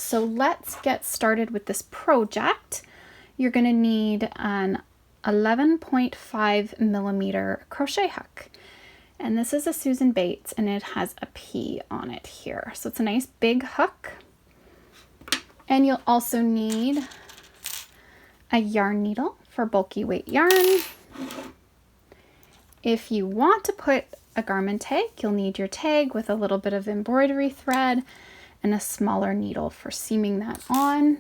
so let's get started with this project. You're going to need an 11.5 millimeter crochet hook. And this is a Susan Bates and it has a P on it here. So it's a nice big hook. And you'll also need a yarn needle for bulky weight yarn. If you want to put a garment tag, you'll need your tag with a little bit of embroidery thread and a smaller needle for seaming that on.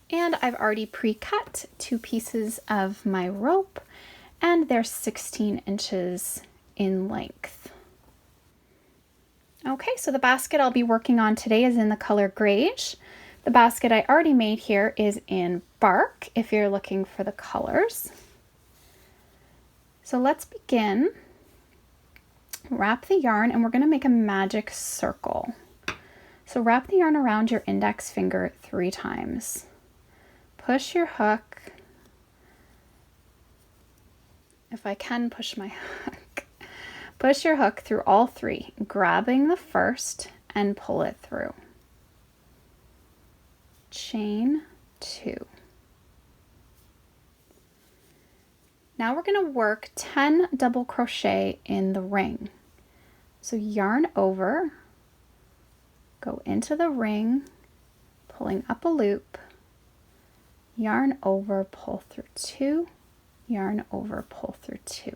And I've already pre-cut 2 pieces of my rope and they're 16 inches in length. Okay, so the basket I'll be working on today is in the color Greige. The basket I already made here is in Bark, if you're looking for the colors. So let's begin. Wrap the yarn and we're going to make a magic circle. So wrap the yarn around your index finger 3 times. Push your hook. If I can push my hook. Push your hook through all 3, grabbing the first and pull it through. Chain 2. Now we're going to work 10 double crochet in the ring. So yarn over, go into the ring, pulling up a loop, yarn over, pull through 2, yarn over, pull through 2.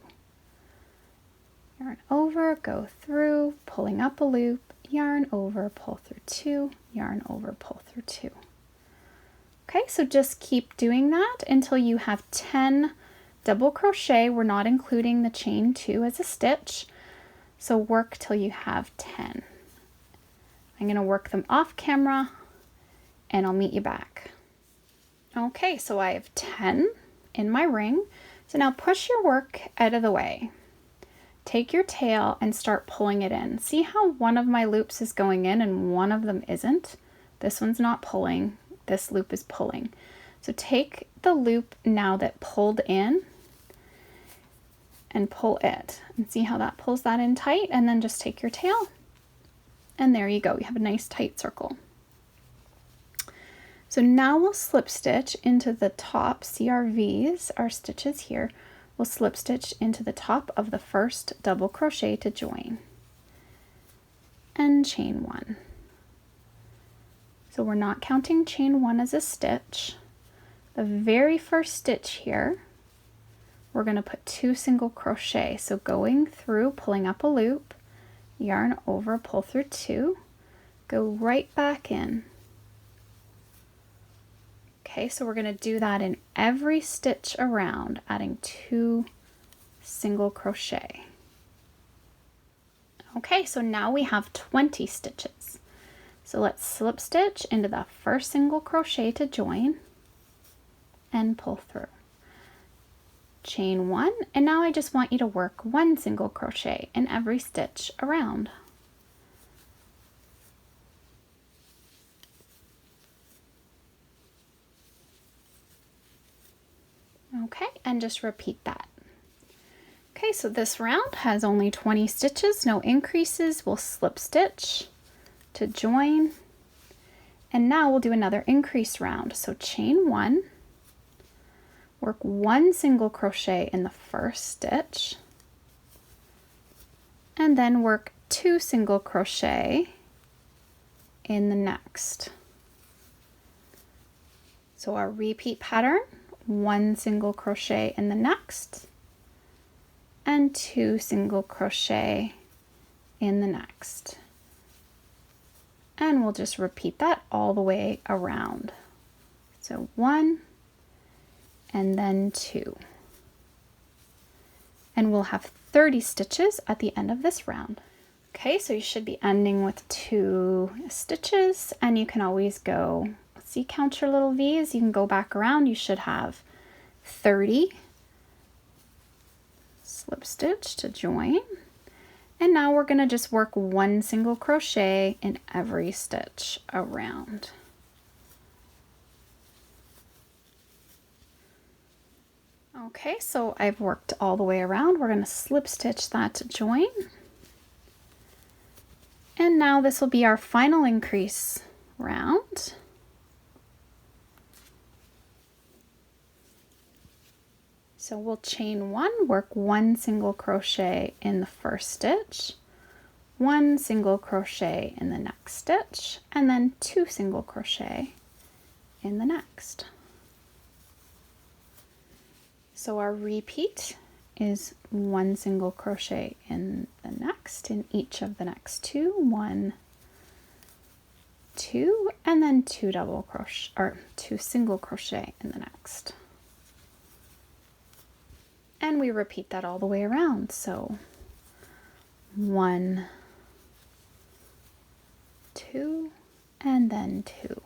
Yarn over, go through, pulling up a loop, yarn over, pull through 2, yarn over, pull through 2. Okay, so just keep doing that until you have 10 double crochet. We're not including the chain 2 as a stitch, so work till you have 10. I'm going to work them off camera and I'll meet you back. Okay, so I have 10 in my ring. So now push your work out of the way. Take your tail and start pulling it in. See how one of my loops is going in and one of them isn't? This one's not pulling, this loop is pulling. So take the loop now that pulled in and pull it. And see how that pulls that in tight, and then just take your tail and there you go. You have a nice tight circle. So now we'll slip stitch into the top CRVs, our stitches here. We'll slip stitch into the top of the first double crochet to join and chain 1. So we're not counting chain 1 as a stitch. The very first stitch here, we're going to put 2 single crochet. So going through, pulling up a loop, yarn over, pull through 2, go right back in. Okay, so we're going to do that in every stitch around, adding 2 single crochet. Okay, so now we have 20 stitches. So let's slip stitch into the first single crochet to join and pull through. Chain 1, and now I just want you to work 1 single crochet in every stitch around. Okay, and just repeat that. Okay, so this round has only 20 stitches, no increases. We'll slip stitch to join, and now we'll do another increase round. So chain 1, work 1 single crochet in the first stitch, and then work 2 single crochet in the next. So our repeat pattern, 1 single crochet in the next and 2 single crochet in the next. And we'll just repeat that all the way around. So 1 and then 2. And we'll have 30 stitches at the end of this round. Okay, so you should be ending with 2 stitches, and you can always go, see, count your little V's, you can go back around. You should have 30. Slip stitch to join, and now we're going to just work 1 single crochet in every stitch around. Okay, so I've worked all the way around. We're going to slip stitch that to join And now this will be our final increase round. So we'll chain 1, work 1 single crochet in the first stitch, 1 single crochet in the next stitch, and then 2 single crochet in the next. So our repeat is 1 single crochet in the next, in each of the next 2, 1, 2, and then 2 double crochet or 2 single crochet in the next. And we repeat that all the way around. So 1, 2, and then 2.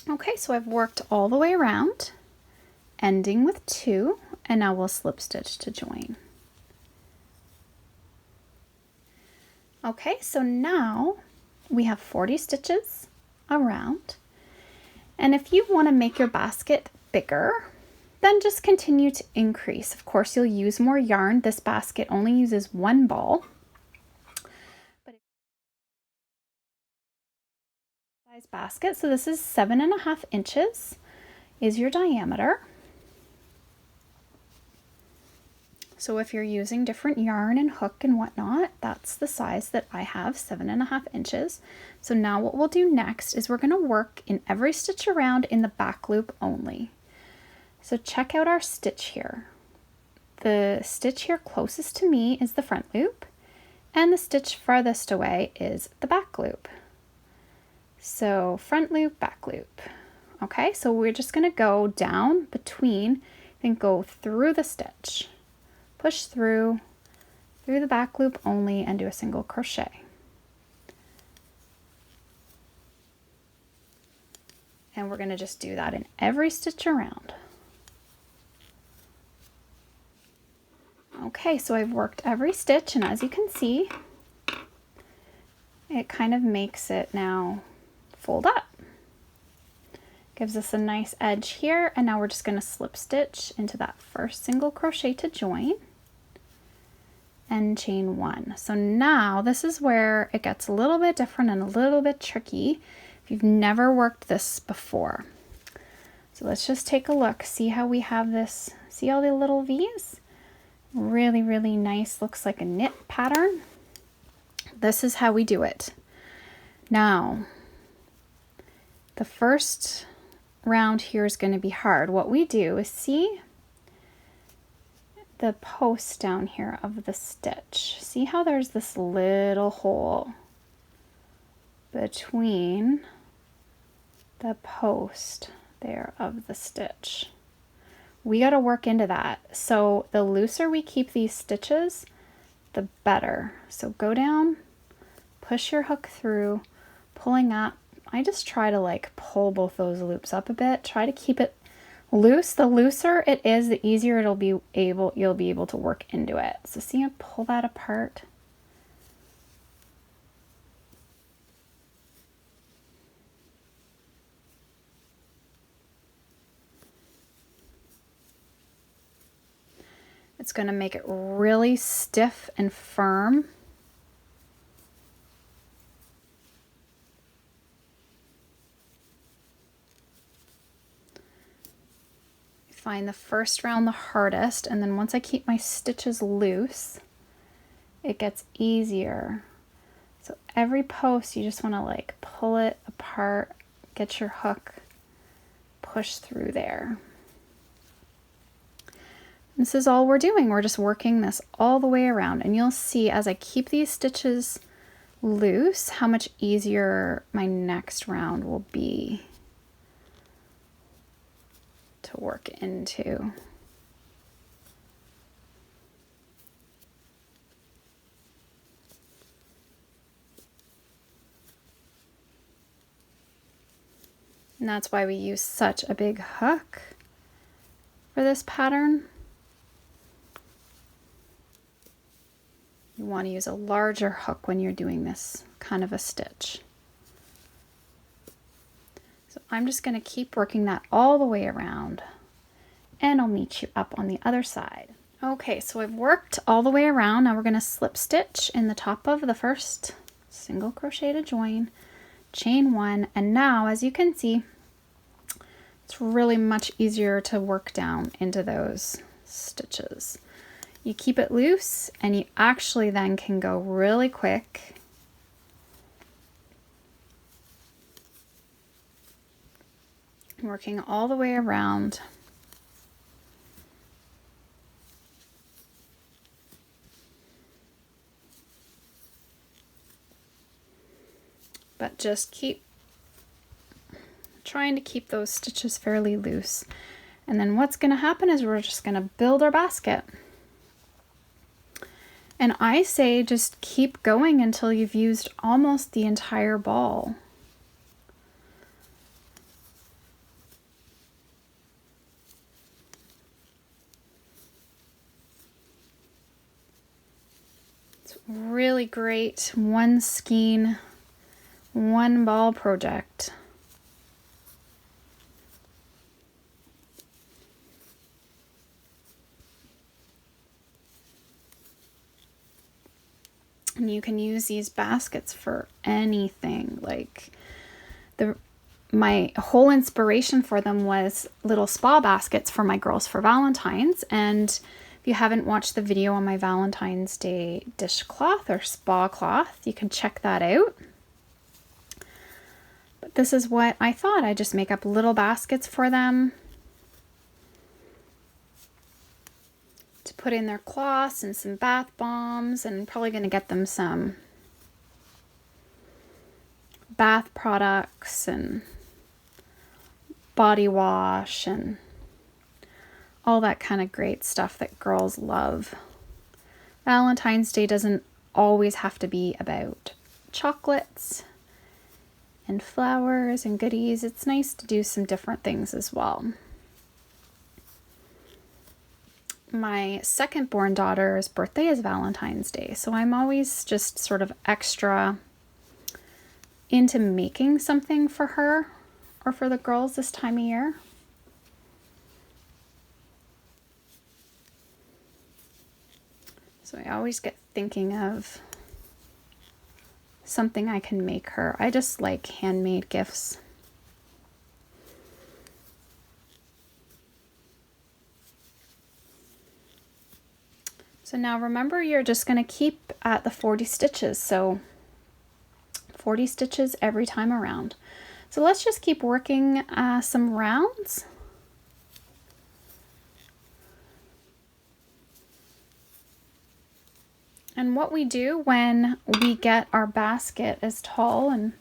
Okay, so I've worked all the way around, ending with 2, and now we'll slip stitch to join. Okay, so now we have 40 stitches around, and if you want to make your basket bigger, then just continue to increase. Of course, you'll use more yarn. This basket only uses 1 ball. Size basket, so this is 7.5 inches is your diameter. So if you're using different yarn and hook and whatnot, that's the size that I have, 7.5 inches. So now what we'll do next is we're going to work in every stitch around in the back loop only. So check out our stitch here. The stitch here closest to me is the front loop, and the stitch farthest away is the back loop. So front loop, back loop. Okay, so we're just going to go down between and go through the stitch. Push through the back loop only and do a single crochet. And we're going to just do that in every stitch around. Okay, so I've worked every stitch, and as you can see, it kind of makes it now fold up. Gives us a nice edge here, and now we're just going to slip stitch into that first single crochet to join and chain 1. So now this is where it gets a little bit different and a little bit tricky if you've never worked this before. So let's just take a look, see how we have this, see all the little V's? Really, really nice, looks like a knit pattern. This is how we do it. Now, the first round here is going to be hard. What we do is see the post down here of the stitch. See how there's this little hole between the post there of the stitch. We got to work into that. So the looser we keep these stitches, the better. So go down, push your hook through, pulling up. I just try to like pull both those loops up a bit. Try to keep it loose. The looser it is, the easier you'll be able to work into it. So see, I pull that apart. It's going to make it really stiff and firm. Find the first round the hardest, and then once I keep my stitches loose, it gets easier. So every post you just want to like pull it apart, get your hook, push through there. This is all we're doing. We're just working this all the way around, and you'll see as I keep these stitches loose how much easier my next round will be to work into. And that's why we use such a big hook for this pattern. You want to use a larger hook when you're doing this kind of a stitch. So I'm just going to keep working that all the way around. and I'll meet you up on the other side. Okay, so I've worked all the way around. Now we're going to slip stitch in the top of the first single crochet to join, chain 1, and now as you can see, it's really much easier to work down into those stitches. You keep it loose and you actually then can go really quick. Working all the way around. But just keep trying to keep those stitches fairly loose. And then what's going to happen is we're just going to build our basket. And I say just keep going until you've used almost the entire ball. It's really great one skein, one ball project. And you can use these baskets for anything. Like my whole inspiration for them was little spa baskets for my girls for Valentine's. And if you haven't watched the video on my Valentine's Day dishcloth or spa cloth, you can check that out. But this is what I thought. I just make up little baskets for them to put in their cloths and some bath bombs, and probably going to get them some bath products and body wash and all that kind of great stuff that girls love. Valentine's Day doesn't always have to be about chocolates and flowers and goodies. It's nice to do some different things as well. My second born daughter's birthday is Valentine's Day, so I'm always just sort of extra into making something for her or for the girls this time of year. So I always get thinking of something I can make her. I just like handmade gifts. So now remember, you're just going to keep at the 40 stitches. So 40 stitches every time around. So let's just keep working some rounds. And what we do when we get our basket as tall and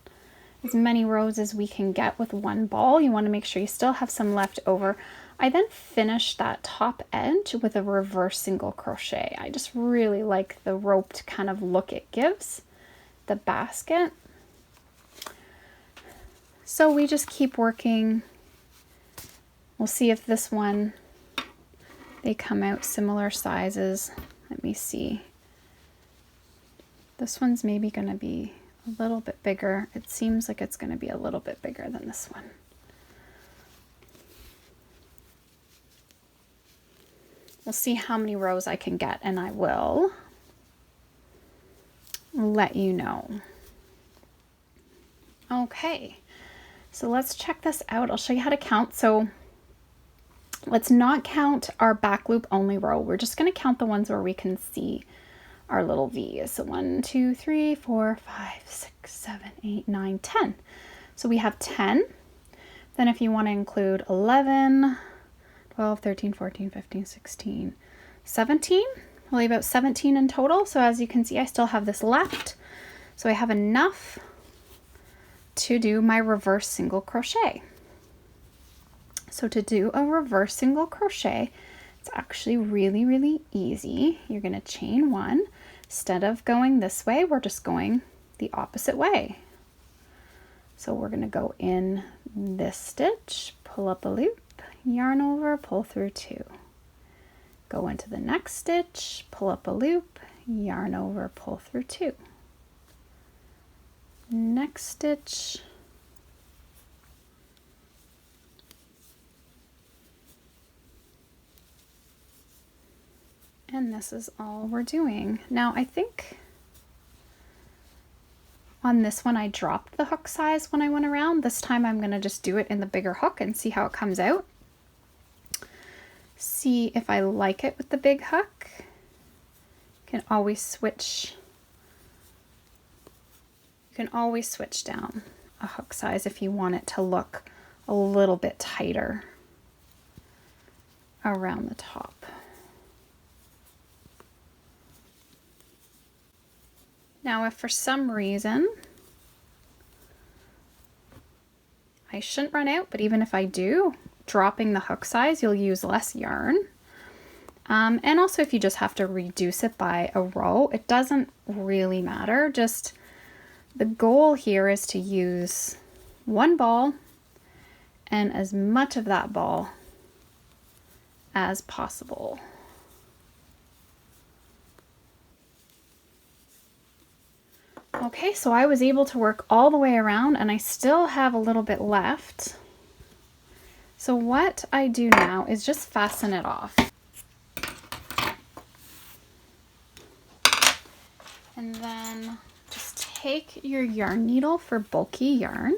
as many rows as we can get with one ball, you want to make sure you still have some left over. I then finish that top edge with a reverse single crochet. I just really like the roped kind of look it gives the basket. So we just keep working. We'll see if this one, they come out similar sizes. Let me see. This one's maybe going to be a little bit bigger. It seems like it's going to be a little bit bigger than this one. We'll see how many rows I can get, and I will let you know. Okay, so let's check this out. I'll show you how to count. So let's not count our back loop only row. We're just going to count the ones where we can see our little V's. So 1, 2, 3, 4, 5, 6, 7, 8, 9, 10. So we have 10. Then if you want to include 11, 12, 13, 14, 15, 16, 17. We'll leave about 17 in total. So as you can see, I still have this left. So I have enough to do my reverse single crochet. So to do a reverse single crochet, it's actually really, really easy. You're going to chain 1. Instead of going this way, we're just going the opposite way. So we're going to go in this stitch, pull up a loop, yarn over, pull through 2. Go into the next stitch, pull up a loop, yarn over, pull through 2. Next stitch, And this is all we're doing. Now I think on this one I dropped the hook size when I went around. This time I'm gonna just do it in the bigger hook and see how it comes out. See if I like it with the big hook. You can always switch. You can always switch down a hook size if you want it to look a little bit tighter around the top. Now, if for some reason I shouldn't run out, but even if I do, dropping the hook size, you'll use less yarn. And also if you just have to reduce it by a row, it doesn't really matter. Just the goal here is to use one ball and as much of that ball as possible. Okay, so I was able to work all the way around and I still have a little bit left. So what I do now is just fasten it off. And then just take your yarn needle for bulky yarn.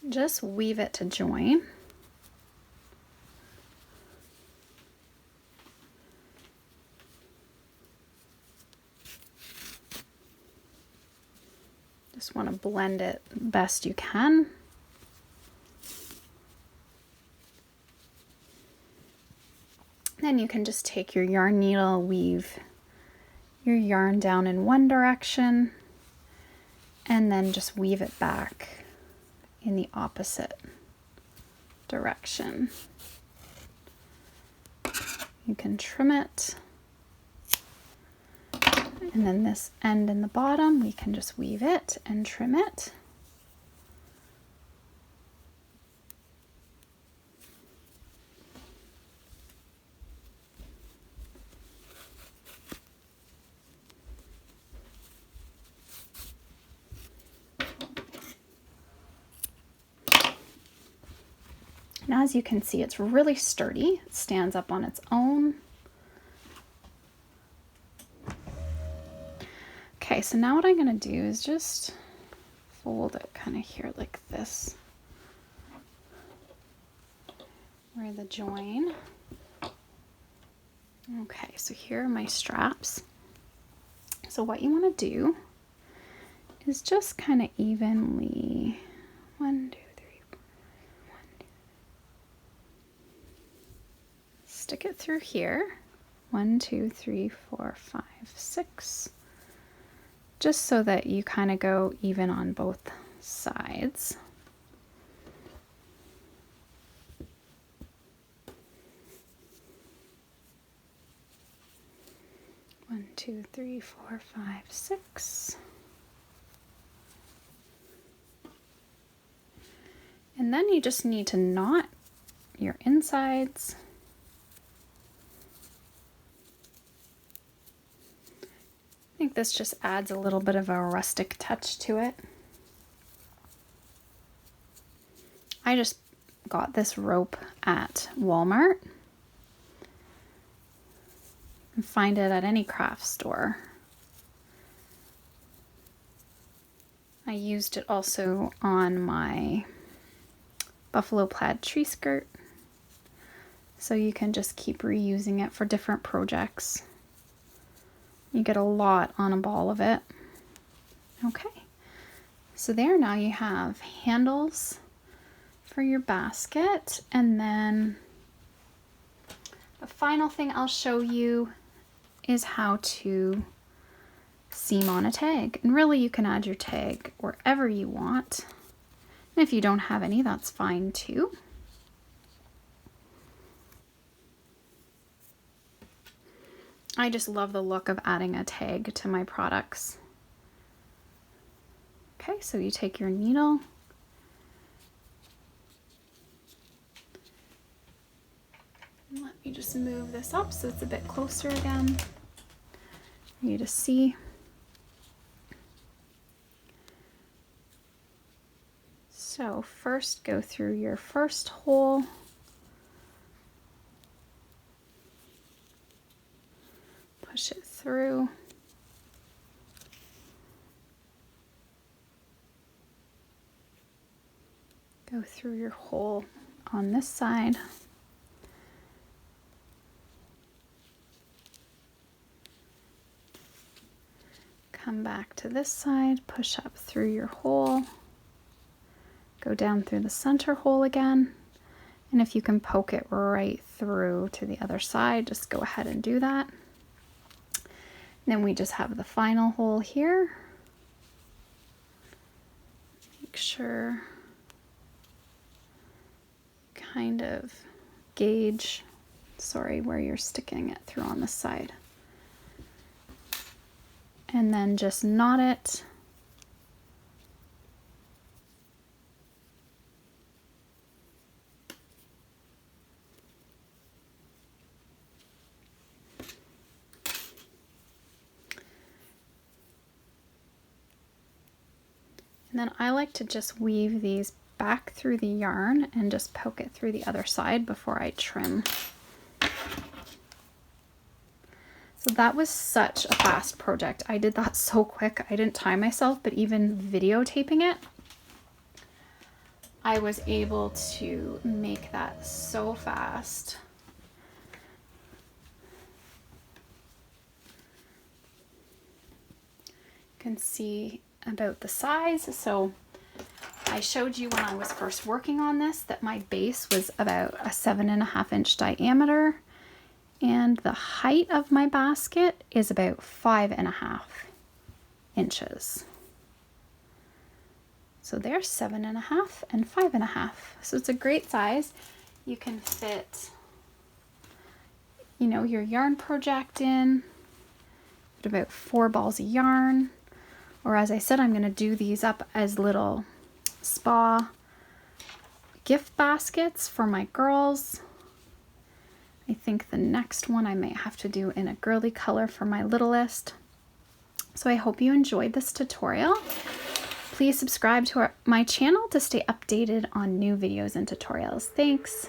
Just weave it to join. Just want to blend it best you can. Then you can just take your yarn needle, weave your yarn down in one direction, and then just weave it back in the opposite direction. You can trim it, and then this end in the bottom, we can just weave it and trim it. Now, as you can see, it's really sturdy. It stands up on its own. Okay, so now what I'm going to do is just fold it kind of here like this, where the join. Okay, so here are my straps. So what you want to do is just kind of evenly, 1, 2, 3, 4, 1, 2. Stick it through here, 1, 2, 3, 4, 5, 6. Just so that you kind of go even on both sides. One, 2, 3, 4, 5, 6. And then you just need to knot your insides. I think this just adds a little bit of a rustic touch to it. I just got this rope at Walmart. You can find it at any craft store. I used it also on my buffalo plaid tree skirt. So you can just keep reusing it for different projects. You get a lot on a ball of it. Okay, so there, now you have handles for your basket, and then the final thing I'll show you is how to seam on a tag. And really you can add your tag wherever you want. And if you don't have any, that's fine too. I just love the look of adding a tag to my products. Okay, so you take your needle Let me just move this up so it's a bit closer again for you to see. So first go through your first hole. Push it through. Go through your hole on this side. Come back to this side, push up through your hole. Go down through the center hole again. And if you can poke it right through to the other side, just go ahead and do that. And then we just have the final hole here. Make sure you kind of gauge, where you're sticking it through on the side. And then just knot it. And then I like to just weave these back through the yarn and just poke it through the other side before I trim. So that was such a fast project. I did that so quick. I didn't time myself, but even videotaping it, I was able to make that so fast. You can see about the size. So I showed you when I was first working on this that my base was about a 7.5 inch diameter, and the height of my basket is about 5.5 inches. So there's 7.5 and 5.5. So it's a great size. You can fit, your yarn project in, put about 4 balls of yarn. Or as I said, I'm going to do these up as little spa gift baskets for my girls. I think the next one I might have to do in a girly color for my littlest. So I hope you enjoyed this tutorial. Please subscribe to my channel to stay updated on new videos and tutorials. Thanks.